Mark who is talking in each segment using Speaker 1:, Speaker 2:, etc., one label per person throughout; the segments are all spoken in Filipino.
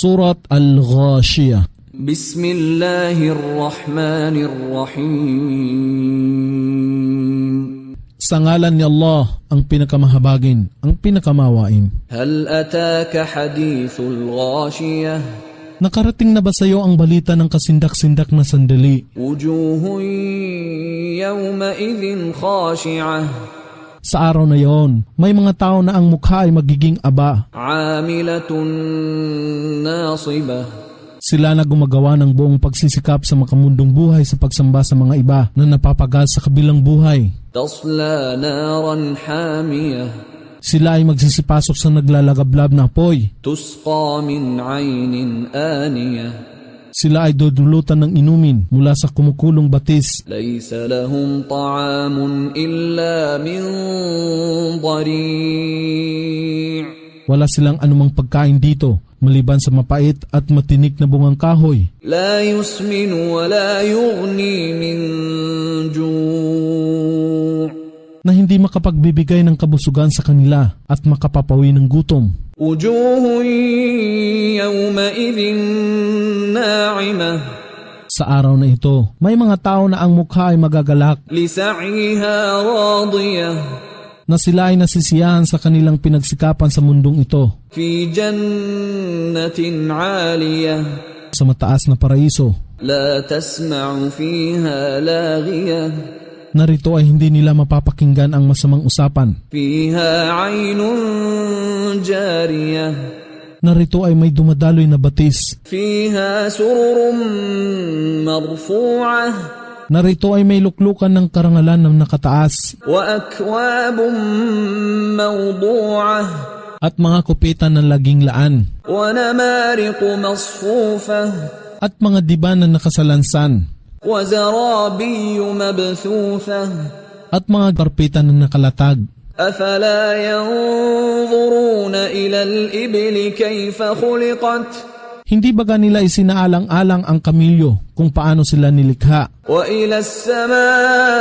Speaker 1: Surat Al-Ghashiyah.
Speaker 2: Bismillahirrahmanirrahim.
Speaker 1: Sa ngalan ni Allah, ang pinakamahabagin, ang pinakamawain.
Speaker 2: Hal ataka hadithul ghashiyah.
Speaker 1: Nakarating na ba sa iyo ang balita ng kasindak-sindak na sandali?
Speaker 2: Wujuhun yawma idhin khashi'ah.
Speaker 1: Sa araw na yon, may mga tao na ang mukha ay magiging aba.
Speaker 2: Amilatun nasibah.
Speaker 1: Sila na gumagawa ng buong pagsisikap sa makamundong buhay sa pagsamba sa mga iba na napapagal sa kabilang buhay.
Speaker 2: Tasla naran hamiyah.
Speaker 1: Sila ay magsisipasok sa naglalagablab na apoy.
Speaker 2: Tusqa min aynin aniyah.
Speaker 1: Sila ay dudulutan ng inumin mula sa kumukulong batis.
Speaker 2: Laysa lahum ta'amun illa min dari'.
Speaker 1: Wala silang anumang pagkain dito maliban sa mapait at matinik na bungang kahoy.
Speaker 2: La yusminu wa la yughni min ju'.
Speaker 1: Na hindi makapagbibigay ng kabusugan sa kanila at makapapawi ng gutom.
Speaker 2: Wujuhun yawma idhin na'imah.
Speaker 1: Sa araw na ito, may mga tao na ang mukha ay magagalak,
Speaker 2: Lisa'iha radiyah.
Speaker 1: na sila ay nasisiyahan sa kanilang pinagsikapan sa mundong ito,
Speaker 2: Fi jannatin 'aliyah.
Speaker 1: sa mataas na paraiso.
Speaker 2: La tasma'u fiha laghiyah.
Speaker 1: Narito ay hindi nila mapapakinggan ang masamang usapan.
Speaker 2: Fiha 'aynun jariyah.
Speaker 1: Narito ay may dumadaloy na batis.
Speaker 2: Fiha sururun marfu'ah.
Speaker 1: Narito ay may luklukan ng karangalan ng nakataas
Speaker 2: Wa akwabun mawdu'ah.
Speaker 1: at mga kupitan ng laging laan
Speaker 2: Wa namariqu masfufah.
Speaker 1: at mga diban na nakasalansan
Speaker 2: Wa zarabiyyu mabthufah.
Speaker 1: at mga karpitan na nakalatag.
Speaker 2: أفلا ينظرون إلى الإبل كيف خلقت
Speaker 1: Hindi ba nila isinaalang-alang ang kamilyo kung paano sila nilikha?
Speaker 2: وإلى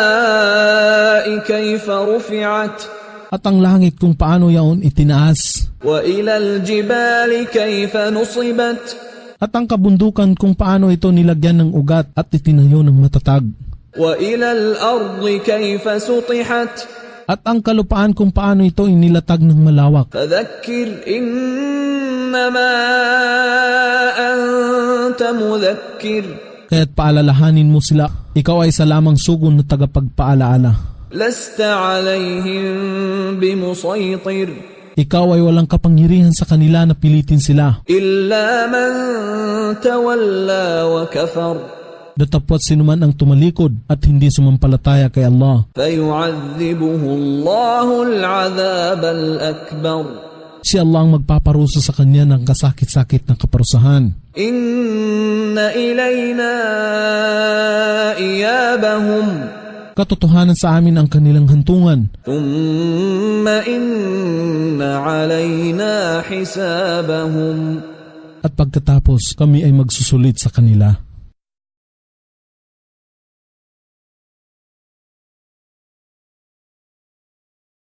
Speaker 2: السماء كيف رفعت
Speaker 1: At ang langit kung paano yaon itinaas?
Speaker 2: وإلى الجبال كيف نصبت
Speaker 1: At ang kabundukan kung paano ito nilagyan ng ugat at itinayo ng matatag?
Speaker 2: وإلى الأرض كيف سطحت
Speaker 1: At ang kalupaan kung paano ito inilatag ng malawak?
Speaker 2: فذكر إنما أنت مذكر
Speaker 1: Kaya't paalalahanin mo sila, ikaw ay sa lamang sugon na tagapagpaalaala.
Speaker 2: لست عليهم بمسيطر
Speaker 1: Ikaw ay walang kapangyarihan sa kanila na pilitin sila.
Speaker 2: إلا من تولى وكفر
Speaker 1: Datapwat sinuman ang tumalikod at hindi sumampalataya kay Allah.
Speaker 2: فيعذبه الله العذاب الأكبر
Speaker 1: Si Allah ang magpaparusa sa kanya ng kasakit-sakit na kaparusahan.
Speaker 2: إن إلينا إيابهم
Speaker 1: Katotohanan sa amin ang kanilang hantungan.
Speaker 2: ثم إن علينا حسابهم.
Speaker 1: At pagkatapos kami ay magsusulit sa kanila.